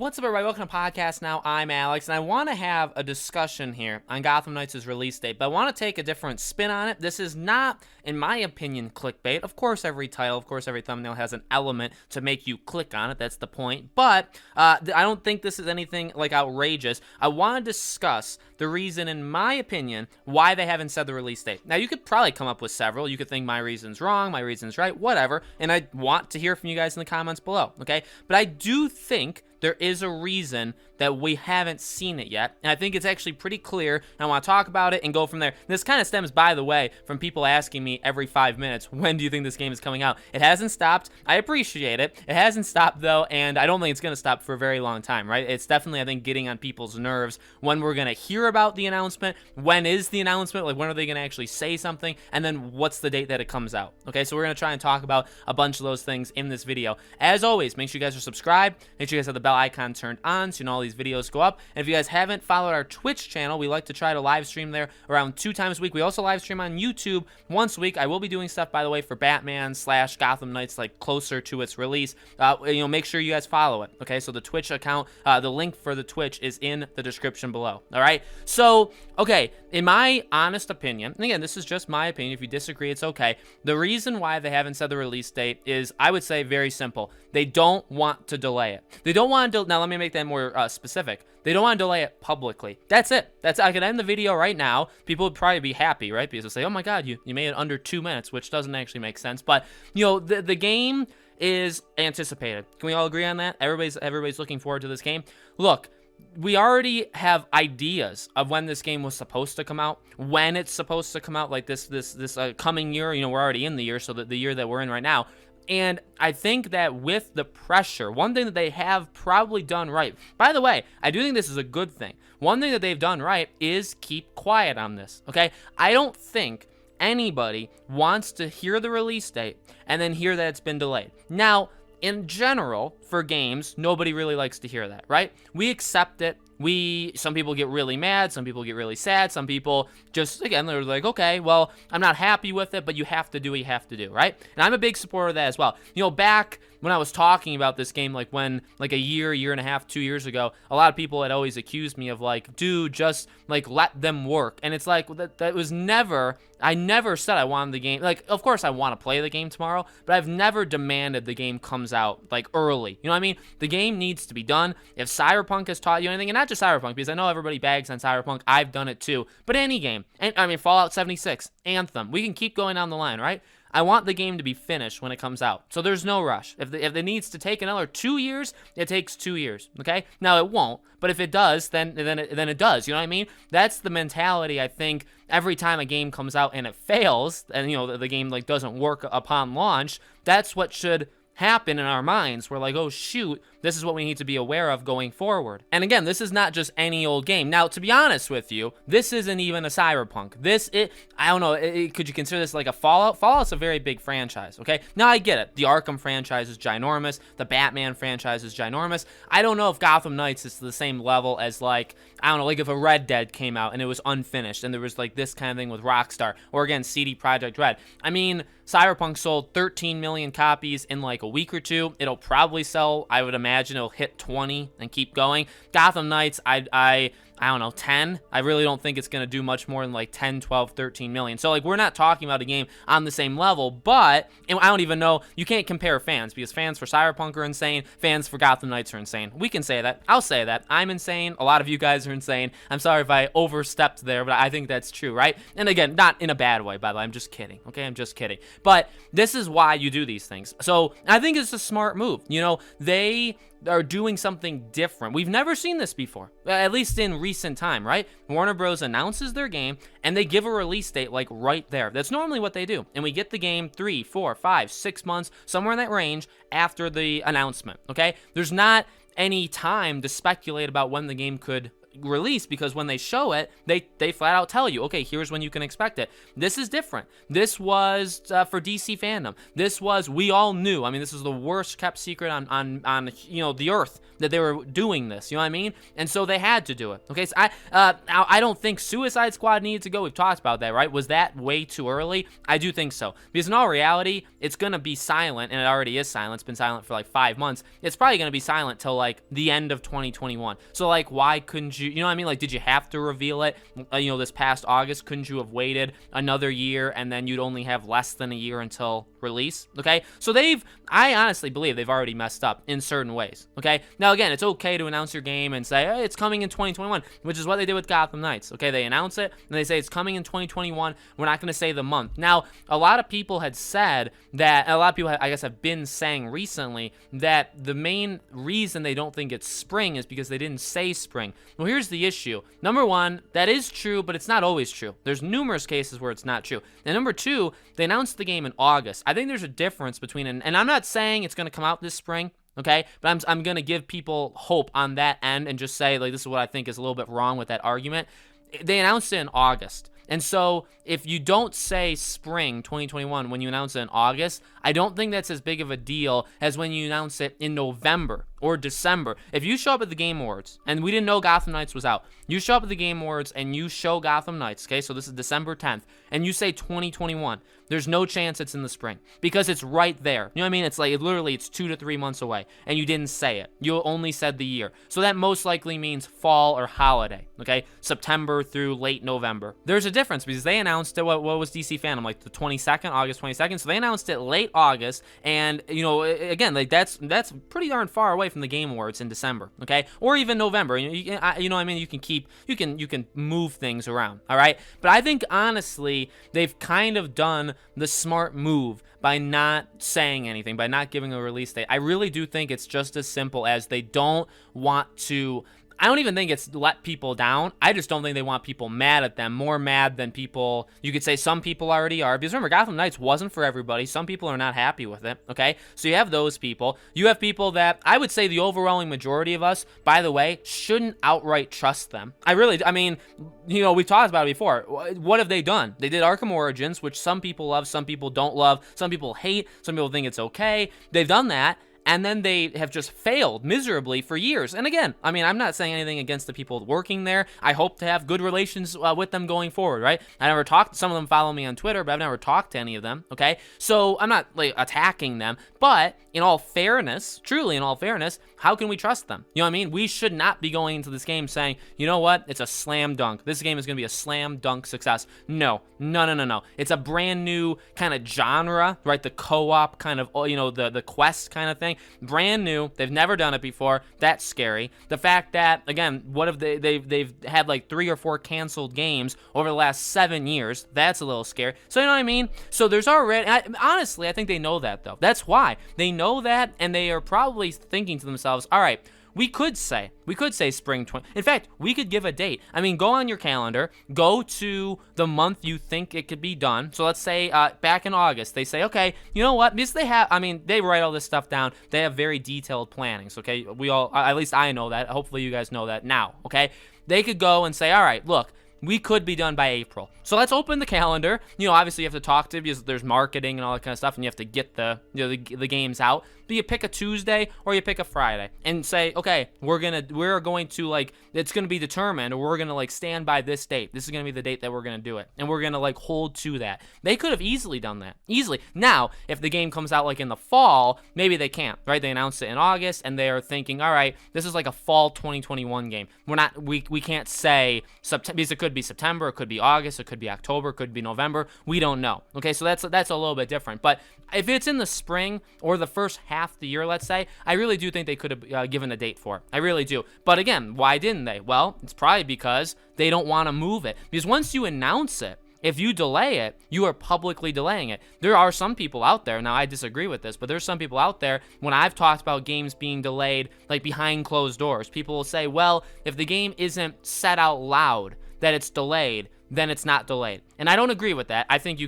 What's up, everybody? Welcome to Podcast Now. I'm Alex, and I want to have a discussion here on Gotham Knights' release date, but I want to take a different spin on it. This is not, in my opinion, clickbait. Of course, every title, of course, every thumbnail has an element to make you click on it. That's the point. But I don't think this is anything like outrageous. I want to discuss the reason, in my opinion, why they haven't said the release date. Now, you could probably come up with several. You could think my reason's wrong, my reason's right, whatever, and I want to hear from you guys in the comments below, okay? But I do think there is a reason that we haven't seen it yet, and I think it's actually pretty clear, and I want to talk about it and go from there. This kind of stems, by the way, from people asking me every 5 minutes, when do you think this game is coming out? It hasn't stopped. I appreciate it. It hasn't stopped, though, and I don't think it's going to stop for a very long time, right? It's definitely, I think, getting on people's nerves when we're going to hear about the announcement, when is the announcement, like when are they going to actually say something, and then what's the date that it comes out, okay? So we're going to try and talk about a bunch of those things in this video. As always, make sure you guys are subscribed, make sure you guys have the bell icon turned on so you know all these videos go up. And if you guys haven't followed our Twitch channel, we like to try to live stream there around 2 times a week. We also live stream on YouTube once a week. I will be doing stuff, by the way, for Batman / Gotham Knights, like closer to its release. Make sure you guys follow it, okay? So the Twitch account, the link for the Twitch is in the description below, all right? So, okay, in my honest opinion, and again, this is just my opinion. If you disagree, it's okay. The reason why they haven't said the release date is, I would say, very simple. They don't want to delay it. They don't want to, now let me make that more specific. They don't want to delay it publicly. That's it. I could end the video right now. People would probably be happy, right? Because they'll say, oh my God, you made it under 2 minutes, which doesn't actually make sense. But, you know, the game is anticipated. Can we all agree on that? Everybody's looking forward to this game. Look, we already have ideas of when this game was supposed to come out, when it's supposed to come out, like this coming year. You know, we're already in the year, so the year that we're in right now. And I think that with the pressure, one thing that they have probably done right, by the way, I do think this is a good thing. One thing that they've done right is keep quiet on this, okay? I don't think anybody wants to hear the release date and then hear that it's been delayed. Now, in general, for games, nobody really likes to hear that, right? We accept it. Some people get really mad, some people get really sad, some people just, again, they're like, okay, well, I'm not happy with it, but you have to do what you have to do, right? And I'm a big supporter of that as well. You know, back when I was talking about this game, like a year and a half, 2 years ago, a lot of people had always accused me of like, dude, just like let them work. And it's like, that was never, I never said I wanted the game. Like, of course I want to play the game tomorrow, but I've never demanded the game comes out like early. You know what I mean? The game needs to be done. If Cyberpunk has taught you anything, and not just Cyberpunk, because I know everybody bags on Cyberpunk, I've done it too, but any game, and I mean, Fallout 76, Anthem, we can keep going down the line, right? I want the game to be finished when it comes out, so there's no rush. If it needs to take another 2 years, it takes 2 years, okay? Now, it won't, but if it does, then it does, you know what I mean? That's the mentality, I think, every time a game comes out and it fails, and, you know, the game, like, doesn't work upon launch, that's what should happen in our minds. We're like, oh shoot, this is what we need to be aware of going forward. And again, this is not just any old game. Now, to be honest with you, this isn't even a Cyberpunk. I don't know, could you consider this like a Fallout? Fallout's a very big franchise, okay? Now, I get it. The Arkham franchise is ginormous. The Batman franchise is ginormous. I don't know if Gotham Knights is the same level as, like, I don't know, like if a Red Dead came out and it was unfinished and there was like this kind of thing with Rockstar, or again, CD Projekt Red. I mean, Cyberpunk sold 13 million copies in like a week or two. It'll probably sell, I would imagine it'll hit 20 and keep going. Gotham Knights, I don't know, 10. I really don't think it's going to do much more than like 10, 12, 13 million. So, like, we're not talking about a game on the same level, but, and I don't even know, you can't compare fans, because fans for Cyberpunk are insane, fans for Gotham Knights are insane. We can say that. I'll say that. I'm insane. A lot of you guys are insane. I'm sorry if I overstepped there, but I think that's true, right? And again, not in a bad way, by the way. I'm just kidding, okay? I'm just kidding. But this is why you do these things. So, I think it's a smart move. You know, they are doing something different. We've never seen this before, at least in recent time, right? Warner Bros. Announces their game, and they give a release date, like, right there. That's normally what they do. And we get the game 3, 4, 5, 6 months, somewhere in that range, after the announcement, okay? There's not any time to speculate about when the game could release, because when they show it, they flat out tell you, okay, here's when you can expect it. This is different. This was for DC fandom. This was, we all knew. I mean, this is the worst kept secret on the earth, that they were doing this. You know what I mean? And so they had to do it. Okay, so I don't think Suicide Squad needed to go. We've talked about that, right? Was that way too early? I do think so, because in all reality, it's gonna be silent, and it already is silent. It's been silent for like 5 months. It's probably gonna be silent till like the end of 2021. So like, why couldn't you? You know what I mean? Like, did you have to reveal it? This past August, couldn't you have waited another year, and then you'd only have less than a year until release? Okay, so I honestly believe they've already messed up in certain ways. Okay, now again, it's okay to announce your game and say, hey, it's coming in 2021, which is what they did with Gotham Knights. Okay, they announce it and they say it's coming in 2021. We're not going to say the month. Now, a lot of people had said that, a lot of people, I guess, have been saying recently that the main reason they don't think it's spring is because they didn't say spring. Well, here's the issue. Number one, that is true, but it's not always true. There's numerous cases where it's not true. And number two, they announced the game in August. I think there's a difference between, and I'm not saying it's going to come out this spring, okay, but I'm going to give people hope on that end and just say, like, this is what I think is a little bit wrong with that argument. They announced it in August. And so if you don't say spring 2021 when you announce it in August, I don't think that's as big of a deal as when you announce it in November or December. If you show up at the Game Awards, and we didn't know Gotham Knights was out, you show up at the Game Awards and you show Gotham Knights, okay, so this is December 10th, and you say 2021, there's no chance it's in the spring, because it's right there. You know what I mean? It's like, literally, it's 2 to 3 months away, and you didn't say it. You only said the year. So that most likely means fall or holiday, okay? September through late November. There's a difference, because they announced it, what was DC fandom, like the 22nd, August 22nd, so they announced it late August, and, again, like, that's pretty darn far away from the Game Awards in December, okay? Or even November. You know what I mean? You can move things around, all right? But I think, honestly, they've kind of done the smart move by not saying anything, by not giving a release date. I really do think it's just as simple as they don't want to. I don't even think it's let people down. I just don't think they want people mad at them, more mad than people, you could say some people already are. Because remember, Gotham Knights wasn't for everybody. Some people are not happy with it, okay? So you have those people. You have people that, I would say the overwhelming majority of us, by the way, shouldn't outright trust them. I mean, we've talked about it before. What have they done? They did Arkham Origins, which some people love, some people don't love, some people hate, some people think it's okay. They've done that. And then they have just failed miserably for years. And again, I mean, I'm not saying anything against the people working there. I hope to have good relations with them going forward, right? I never talked, some of them follow me on Twitter, but I've never talked to any of them, okay? So I'm not, like, attacking them. But in all fairness, truly in all fairness, how can we trust them? You know what I mean? We should not be going into this game saying, you know what? It's a slam dunk. This game is going to be a slam dunk success. No. It's a brand new kind of genre, right? The co-op kind of, the quest kind of thing. Brand new. They've never done it before. That's scary. The fact that, again, what if they've had like 3 or 4 canceled games over the last 7 years. That's a little scary. So you know what I mean? So there's already, honestly, I think they know that though. That's why. They know that, and they are probably thinking to themselves, all right, we could say spring 20. In fact, we could give a date. I mean, go on your calendar, go to the month you think it could be done. So let's say back in August, they say, okay, you know what? Because they write all this stuff down. They have very detailed plannings, okay? We all, at least I know that. Hopefully you guys know that now, okay? They could go and say, all right, look, we could be done by April. So let's open the calendar. Obviously you have to talk to, because there's marketing and all that kind of stuff, and you have to get the games out. But you pick a Tuesday or you pick a Friday and say, okay, we're going to like, it's going to be determined, or we're going to like stand by this date. This is going to be the date that we're going to do it. And we're going to like hold to that. They could have easily done that. Easily. Now, if the game comes out like in the fall, maybe they can't, right? They announced it in August and they are thinking, all right, this is like a fall 2021 game. We can't say September, because it could be September, it could be August, it could be October, it could be November. We don't know. Okay, so that's a little bit different. But if it's in the spring or the first half of the year, let's say, I really do think they could have given a date for it. I really do. But again, why didn't they? Well, it's probably because they don't want to move it. Because once you announce it, if you delay it, you are publicly delaying it. There are some people out there, now I disagree with this, but there's some people out there, when I've talked about games being delayed, like behind closed doors, people will say, well, if the game isn't said out loud that it's delayed, then it's not delayed. And I don't agree with that. I think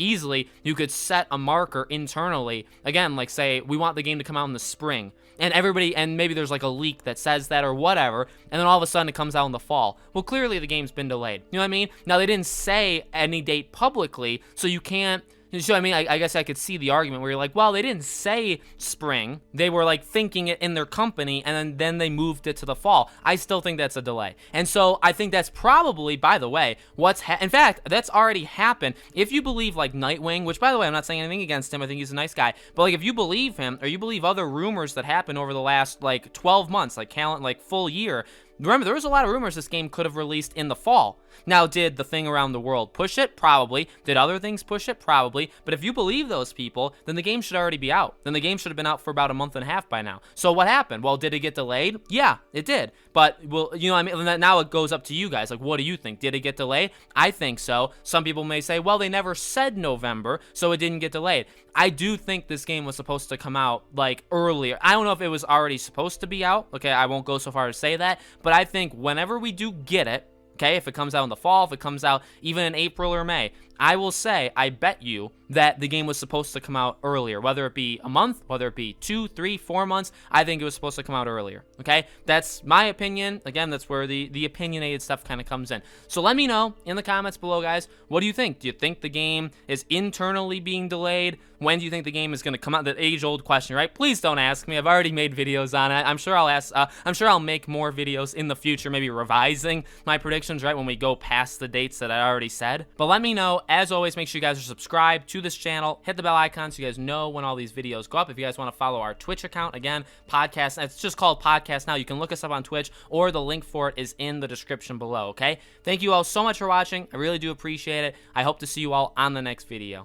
easily you could set a marker internally, again, like say, we want the game to come out in the spring. and everybody, and maybe there's like a leak that says that or whatever, and then all of a sudden it comes out in the fall. Well, clearly the game's been delayed. You know what I mean? Now, they didn't say any date publicly, so you can't. So, I mean, I guess I could see the argument where you're like, well, they didn't say spring. They were, like, thinking it in their company, and then they moved it to the fall. I still think that's a delay. And so I think that's probably, by the way, in fact, that's already happened. If you believe, like, Nightwing, which, by the way, I'm not saying anything against him. I think he's a nice guy. But, like, if you believe him, or you believe other rumors that happened over the last, like, 12 months, like, full year, remember, there was a lot of rumors this game could have released in the fall. Now, did the thing around the world push it? Probably. Did other things push it? Probably. But if you believe those people, then the game should already be out. Then the game should have been out for about a month and a half by now. So what happened? Well, did it get delayed? Yeah, it did. But, well, you know what I mean? Now it goes up to you guys. Like, what do you think? Did it get delayed? I think so. Some people may say, well, they never said November, so it didn't get delayed. I do think this game was supposed to come out, like, earlier. I don't know if it was already supposed to be out. Okay, I won't go so far as to say that. But I think whenever we do get it, okay, if it comes out in the fall, if it comes out even in April or May, I will say, I bet you that the game was supposed to come out earlier, whether it be a month, whether it be 2, 3, 4 months. I think it was supposed to come out earlier, okay? That's my opinion. Again, that's where the opinionated stuff kind of comes in. So let me know in the comments below, guys. What do you think? Do you think the game is internally being delayed? When do you think the game is going to come out? The age-old question, right? Please don't ask me. I've already made videos on it. I'm sure I'll make more videos in the future, maybe revising my predictions, right, when we go past the dates that I already said. But let me know. As always, make sure you guys are subscribed to this channel. Hit the bell icon so you guys know when all these videos go up. If you guys want to follow our Twitch account, again, podcast, it's just called Podcast Now. You can look us up on Twitch, or the link for it is in the description below, okay? Thank you all so much for watching. I really do appreciate it. I hope to see you all on the next video.